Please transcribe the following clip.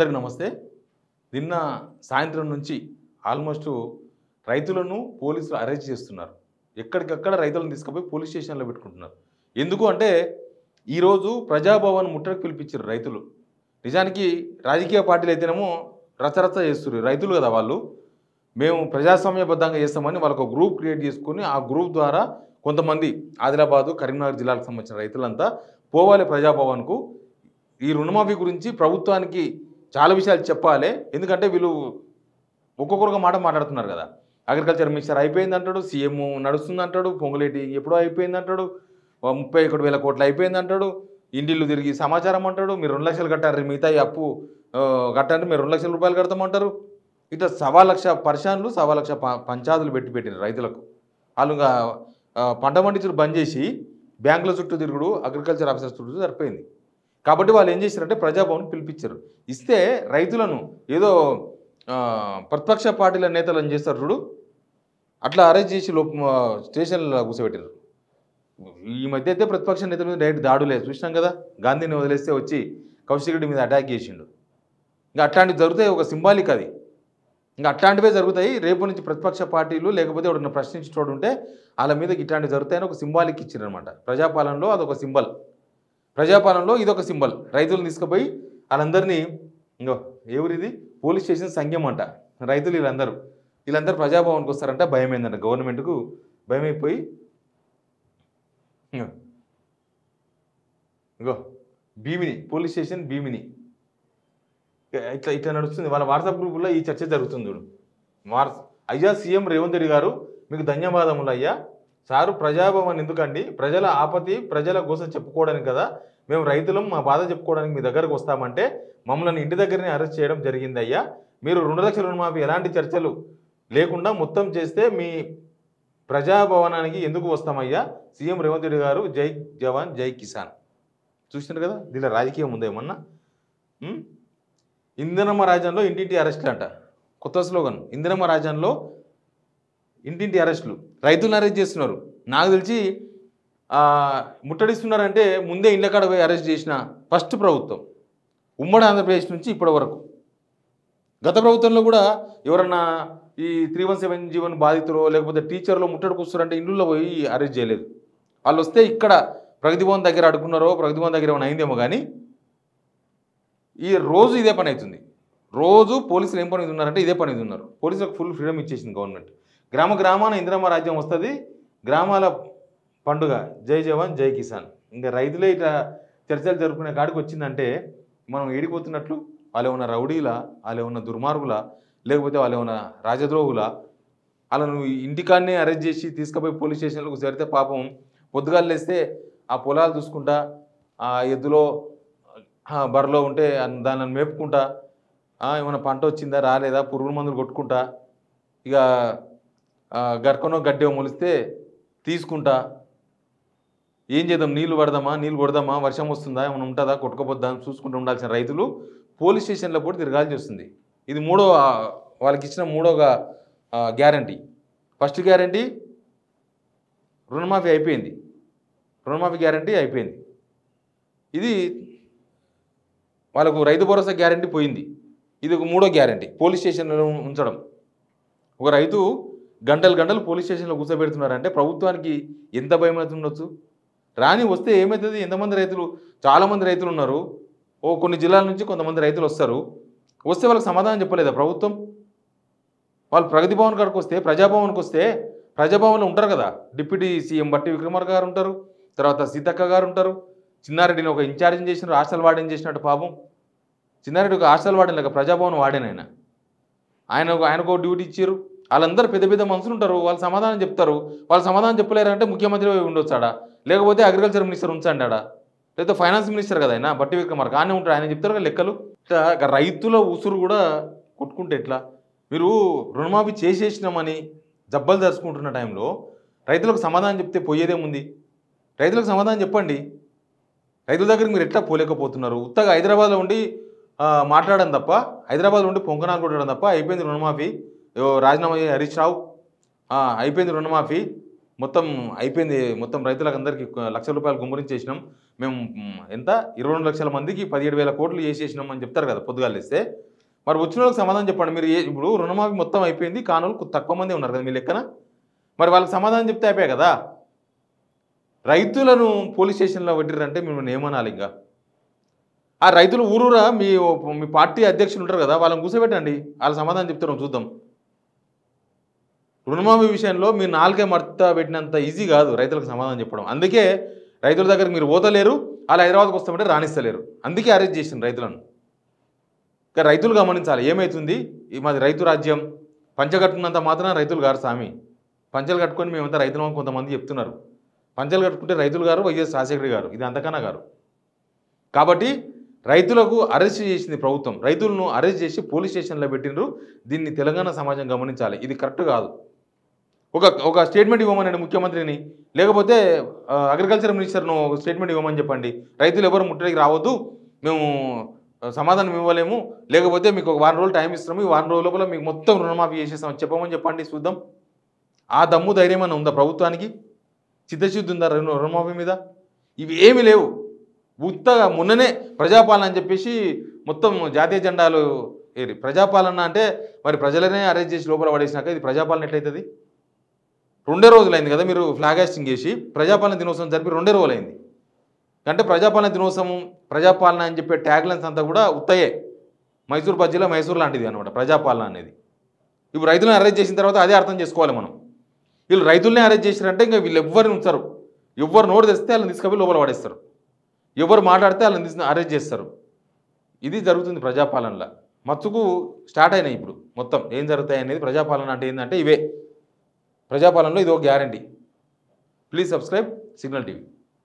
అందరికీ నమస్తే. నిన్న సాయంత్రం నుంచి ఆల్మోస్ట్ రైతులను పోలీసులు అరెస్ట్ చేస్తున్నారు. ఎక్కడికక్కడ రైతులను తీసుకుపోయి పోలీస్ స్టేషన్‌లో పెట్టుకుంటున్నారు. ఎందుకు అంటే ఈరోజు ప్రజాభవన్ ముట్టడికి పిలిపించారు రైతులు. నిజానికి రాజకీయ పార్టీలు అయితేనేమో రచరచ చేస్తుర్రు. రైతులు కదా వాళ్ళు. మేము ప్రజాస్వామ్యబద్ధంగా చేస్తామని వాళ్ళొక గ్రూప్ క్రియేట్ చేసుకొని ఆ గ్రూప్ ద్వారా కొంతమంది ఆదిలాబాదు, కరీంనగర్ జిల్లాలకు సంబంధించిన రైతులంతా పోవాలి ప్రజాభవన్‌కు. ఈ రుణమాఫీ గురించి ప్రభుత్వానికి చాలా విషయాలు చెప్పాలి. ఎందుకంటే వీళ్ళు ఒక్కొక్కరుగా మాట మాట్లాడుతున్నారు కదా. అగ్రికల్చర్ మినిస్టర్ అయిపోయిందంటాడు, సీఎం నడుస్తుందంటాడు, పొంగులేటి ఎప్పుడో అయిపోయిందంటాడు, 31,000 కోట్లు అయిపోయిందంటాడు, ఇండిల్లు తిరిగి సమాచారం అంటాడు, మీరు 2 లక్షలు కట్టారు, మిగతా ఈ అప్పు కట్టండి, మీరు 2 లక్షల రూపాయలు కడతామంటారు. ఇట్లా 1,15,000 పరిశాన్లు 1,15,000 పంచాదులు పెట్టినారు రైతులకు. వాళ్ళు పంట పండించుడు బంద్ చేసి బ్యాంకుల చుట్టూ తిరుగుడు, అగ్రికల్చర్ ఆఫీసర్ చుట్టూ సరిపోయింది. కాబట్టి వాళ్ళు ఏం చేశారంటే ప్రజాభవన్ పిలిపించారు. ఇస్తే రైతులను ఏదో ప్రతిపక్ష పార్టీల నేతలను చేస్తారు చూడు, అట్లా అరెస్ట్ చేసి స్టేషన్లో కూర్చోబెట్టారు. ఈ మధ్య అయితే ప్రతిపక్ష నేతల మీద డైరెక్ట్ దాడులే చూసినాం కదా. గాంధీని వదిలేస్తే వచ్చి కౌశిక్ రెడ్డి మీద అటాక్ చేసిండు. ఇంకా అట్లాంటివి జరుగుతాయి, ఒక సింబాలిక్ అది. ఇంకా అట్లాంటివే జరుగుతాయి. రేపు నుంచి ప్రతిపక్ష పార్టీలు లేకపోతే ఎవడన్నా ప్రశ్నించేటోడు ఉంటే వాళ్ళ మీద ఇట్లాంటివి జరుగుతాయని ఒక సింబాలిక్ ఇచ్చారనమాట. ప్రజాపాలనలో అదొక సింబల్, ప్రజాపాలనలో ఇదొక సింబల్. రైతులను తీసుకుపోయి వాళ్ళందరినీ ఇంకో ఎవరిది పోలీస్ స్టేషన్ సంఘం అంట. రైతులు వీళ్ళందరూ ప్రజాభవన్కి వస్తారంట. భయం ఏందంట, గవర్నమెంట్కు భయం అయిపోయి ఇంకో భీమిని పోలీస్ స్టేషన్ భీమిని ఇట్లా నడుస్తుంది. వాళ్ళ వాట్సాప్ గ్రూపుల్లో ఈ చర్చ జరుగుతుంది చూడు. అయ్యా సీఎం రేవంత్ రెడ్డి గారు మీకు ధన్యవాదములు అయ్యా. సారు ప్రజాభవన్ ఎందుకండి? ప్రజల ఆపతి ప్రజల కోసం చెప్పుకోవడానికి కదా. మేము రైతులం మా బాధ చెప్పుకోవడానికి మీ దగ్గరకు వస్తామంటే మమ్మల్ని ఇంటి దగ్గరనే అరెస్ట్ చేయడం జరిగింది అయ్యా. మీరు 2 లక్షల రుణమాఫీ ఎలాంటి చర్చలు లేకుండా మొత్తం చేస్తే మీ ప్రజాభవనానికి ఎందుకు వస్తామయ్యా? సీఎం రేవంత్ రెడ్డి గారు జై జవాన్ జై కిసాన్. చూసినారు కదా, దీనిలో రాజకీయం ఉందేమన్నా. ఇందిరమ్మ రాజ్యంలో ఇంటింటి అరెస్టులు అంట. కొత్త స్లోగన్, ఇందిరమ్మ రాజ్యంలో ఇంటింటి అరెస్టులు. రైతులను అరెస్ట్ చేస్తున్నారు. నాకు తెలిసి ముట్టడిస్తున్నారంటే ముందే ఇళ్ళ కాడ పోయి అరెస్ట్ చేసిన ఫస్ట్ ప్రభుత్వం ఉమ్మడి ఆంధ్రప్రదేశ్ నుంచి ఇప్పటి వరకు. గత ప్రభుత్వంలో కూడా ఎవరన్నా ఈ 317 బాధితులు లేకపోతే టీచర్లు ముట్టడికి వస్తారంటే ఇండ్లలో పోయి అరెస్ట్ చేయలేదు. వాళ్ళు వస్తే ఇక్కడ ప్రగతి భవన్ దగ్గర అడుగున్నారో, ప్రగతి భవన్ దగ్గర ఏమైనా అయిందేమో కానీ ఈ రోజు ఇదే పని అవుతుంది. రోజు పోలీసులు ఏం పని మీద ఉన్నారంటే ఇదే పని మీద ఉన్నారు. పోలీసులకు ఫుల్ ఫ్రీడమ్ ఇచ్చేసింది గవర్నమెంట్. గ్రామాన ఇందిరమ్మ రాజ్యం వస్తుంది, గ్రామాల పండుగ జై జవాన్ జై కిసాన్. ఇంకా రైతులే ఇట్లా చర్చలు జరుపుకునే కాడికి వచ్చిందంటే మనం ఏడిపోతున్నట్లు. వాళ్ళు ఏమన్నా రౌడీలా, వాళ్ళు ఏమన్నా దుర్మార్గులా, లేకపోతే వాళ్ళు ఏమన్నా రాజద్రోహులా? వాళ్ళను ఇంటికాడనే అరెస్ట్ చేసి తీసుకుపోయి పోలీస్ స్టేషన్లకు చేరితే పాపం పొద్దుగాలు లేస్తే ఆ పొలాలు చూసుకుంటా, ఆ ఎద్దులో బర్రెలో ఉంటే దానిని మేపుకుంటా, ఏమైనా పంట వచ్చిందా రాలేదా పురుగుల మందులు కొట్టుకుంటా, ఇక గర్కనో గడ్డో మొలిస్తే తీసుకుంటా, ఏం చేద్దాం నీళ్ళు కొడదామా, వర్షం వస్తుందా, ఏమైనా ఉంటుందా, కొట్టుకోపోద్దా అని చూసుకుంటూ ఉండాల్సిన రైతులు పోలీస్ స్టేషన్లో కూడా తిరగాల్సి వస్తుంది. ఇది వాళ్ళకి ఇచ్చిన మూడవ గ్యారంటీ. ఫస్ట్ గ్యారంటీ రుణమాఫీ అయిపోయింది, రుణమాఫీ గ్యారంటీ అయిపోయింది. ఇది వాళ్ళకు రైతు భరోసా గ్యారంటీ పోయింది. ఇది ఒక మూడో గ్యారంటీ, పోలీస్ స్టేషన్లో ఉంచడం. ఒక రైతు గంటలు పోలీస్ స్టేషన్లో కూర్చోబెడుతున్నారంటే ప్రభుత్వానికి ఎంత భయం అవుతుండొచ్చు. రాని వస్తే ఏమవుతుంది? ఎంతమంది రైతులు, చాలామంది రైతులు ఉన్నారు. కొన్ని జిల్లాల నుంచి కొంతమంది రైతులు వస్తారు. వస్తే వాళ్ళకి సమాధానం చెప్పలేదా ప్రభుత్వం? వాళ్ళు ప్రగతి భవన్ కాడికి వస్తే, ప్రజాభవన్కి వస్తే, ప్రజాభవన్లో ఉంటారు కదా, డిప్యూటీ సీఎం బట్టి విక్రమార్క గారు ఉంటారు, తర్వాత సీతక్క గారు ఉంటారు. చిన్నారెడ్డిని ఒక ఇన్ఛార్జిని చేసినారు, హాస్టల్ వార్డెన్ చేసినట్టు పాపం. చిన్నారెడ్డి ఒక హాస్టల్ వార్డెన్ లేక ప్రజాభవన్ వార్డెన్ ఆయనకు డ్యూటీ ఇచ్చారు. వాళ్ళందరూ పెద్ద పెద్ద మనుషులు ఉంటారు, వాళ్ళు సమాధానం చెప్తారు. వాళ్ళు సమాధానం చెప్పలేరంటే ముఖ్యమంత్రి ఉండొచ్చాడా, లేకపోతే అగ్రికల్చర్ మినిస్టర్ ఉంచండా, లేకపోతే ఫైనాన్స్ మినిస్టర్ కదా ఆయన బట్టి విక్రమార్క ఆయన ఉంటాడు, ఆయన చెప్తారు కదా లెక్కలు. ఇట్లా రైతుల ఉసురు కూడా కొట్టుకుంటే ఎట్లా? మీరు రుణమాఫీ చేసేసినామని జబ్బలు తెరుచుకుంటున్న టైంలో రైతులకు సమాధానం చెప్తే పోయేదేముంది? రైతులకు సమాధానం చెప్పండి. రైతుల దగ్గరికి మీరు ఎట్లా పోలేకపోతున్నారు? ఉత్తగా హైదరాబాద్లో ఉండి మాట్లాడడం తప్ప, హైదరాబాద్లో ఉండి పొంకనాలు కొట్టడం తప్ప అయిపోయింది రుణమాఫీ, రాజీనామా హరీష్ రావు, అయిపోయింది రుణమాఫీ, మొత్తం అయిపోయింది, మొత్తం రైతులకు అందరికీ లక్షల రూపాయలు గుమ్మరించేసినాం మేము, ఎంత 22 లక్షల మందికి 17,000 కోట్లు చేసేసినాం అని చెప్తారు కదా పొద్దుగాలు ఇస్తే. మరి వచ్చిన వాళ్ళకి సమాధానం చెప్పండి. మీరు ఇప్పుడు రుణమాఫీ మొత్తం అయిపోయింది, కానులు తక్కువ మంది ఉన్నారు కదా మీ లెక్కన, మరి వాళ్ళకి సమాధానం చెప్తే అయిపోయాయి కదా. రైతులను పోలీస్ స్టేషన్లో పెట్టిరంటే మిమ్మల్ని ఏమనాలి ఇంకా? ఆ రైతులు ఊరూరా మీ మీ పార్టీ అధ్యక్షులు ఉంటారు కదా, వాళ్ళని కూర్చోబెట్టండి, వాళ్ళ సమాధానం చెప్తారు చూద్దాం. రుణమాఫీ విషయంలో మీరు నాలుగే మర్త పెట్టినంత ఈజీ కాదు రైతులకు సమాధానం చెప్పడం. అందుకే రైతుల దగ్గరికి మీరు పోతలేరు, అలా హైదరాబాద్కి వస్తామంటే రాణిస్తలేరు, అందుకే అరెస్ట్ చేసింది రైతులను. ఇంకా రైతులు గమనించాలి ఏమవుతుంది. మాది రైతు రాజ్యం, పంచగట్టుకున్నంత మాత్రం రైతులు గారు స్వామి, పంచలు కట్టుకొని మేమంతా రైతులు కొంతమంది చెప్తున్నారు. పంచలు కట్టుకుంటే రైతులు గారు వైఎస్ రాజశేఖర గారు, ఇది అంతకన్నా గారు. కాబట్టి రైతులకు అరెస్ట్ చేసింది ప్రభుత్వం, రైతులను అరెస్ట్ చేసి పోలీస్ స్టేషన్లో పెట్టినరు. దీన్ని తెలంగాణ సమాజం గమనించాలి, ఇది కరెక్ట్ కాదు. ఒక స్టేట్మెంట్ ఇవ్వమనండి ముఖ్యమంత్రిని, లేకపోతే అగ్రికల్చర్ మినిస్టర్ను ఒక స్టేట్మెంట్ ఇవ్వమని చెప్పండి. రైతులు ఎవరు ముట్టడికి రావద్దు, మేము సమాధానం ఇవ్వలేము, లేకపోతే మీకు ఒక వారం రోజులు టైం ఇస్తున్నాము, ఈ వారం రోజుల లోపల మీకు మొత్తం రుణమాఫీ చేసేస్తామని చెప్పమని చెప్పండి చూద్దాం. ఆ దమ్ము ధైర్యం అని ఉందా ప్రభుత్వానికి? చిత్తశుద్ధి ఉందా రుణమాఫీ మీద? ఇవి ఏమీ లేవు. ఉత్తగా మొన్ననే ప్రజాపాలన అని చెప్పేసి మొత్తం జాతీయ జెండాలు ఏరి. ప్రజాపాలన అంటే మరి ప్రజలనే అరెస్ట్ చేసి లోపల పడేసినాక ఇది ప్రజాపాలన ఎట్లయితుంది? 2 రోజులైంది కదా మీరు ఫ్లాగ్ హాస్టింగ్ చేసి, ప్రజాపాలన దినోత్సవం జరిపి 2 రోజులైంది. అంటే ప్రజాపాలన దినోత్సవం, ప్రజాపాలన అని చెప్పే ట్యాగ్లైన్స్ అంతా కూడా ఉత్తయే, మైసూర్ బజ్జీలో మైసూర్ లాంటిది అనమాట ప్రజాపాలన అనేది. ఇప్పుడు రైతులను అరెస్ట్ చేసిన తర్వాత అదే అర్థం చేసుకోవాలి మనం. వీళ్ళు రైతులనే అరెస్ట్ చేసినారంటే ఇంకా వీళ్ళు ఎవ్వరిని ఉంచరు, ఎవరు నోరు తెస్తే వాళ్ళని తీసుకొని లోపల పడేస్తారు, ఎవరు మాట్లాడితే వాళ్ళని తీసుకుని అరెస్ట్ చేస్తారు. ఇది జరుగుతుంది ప్రజాపాలనలో. మచ్చుకు స్టార్ట్ అయినాయి ఇప్పుడు మొత్తం ఏం జరుగుతాయి అనేది. ప్రజాపాలన అంటే ఏంటంటే ఇవే, ప్రజాపాలనలో ఇది ఒక guarantee. Please subscribe signal TV.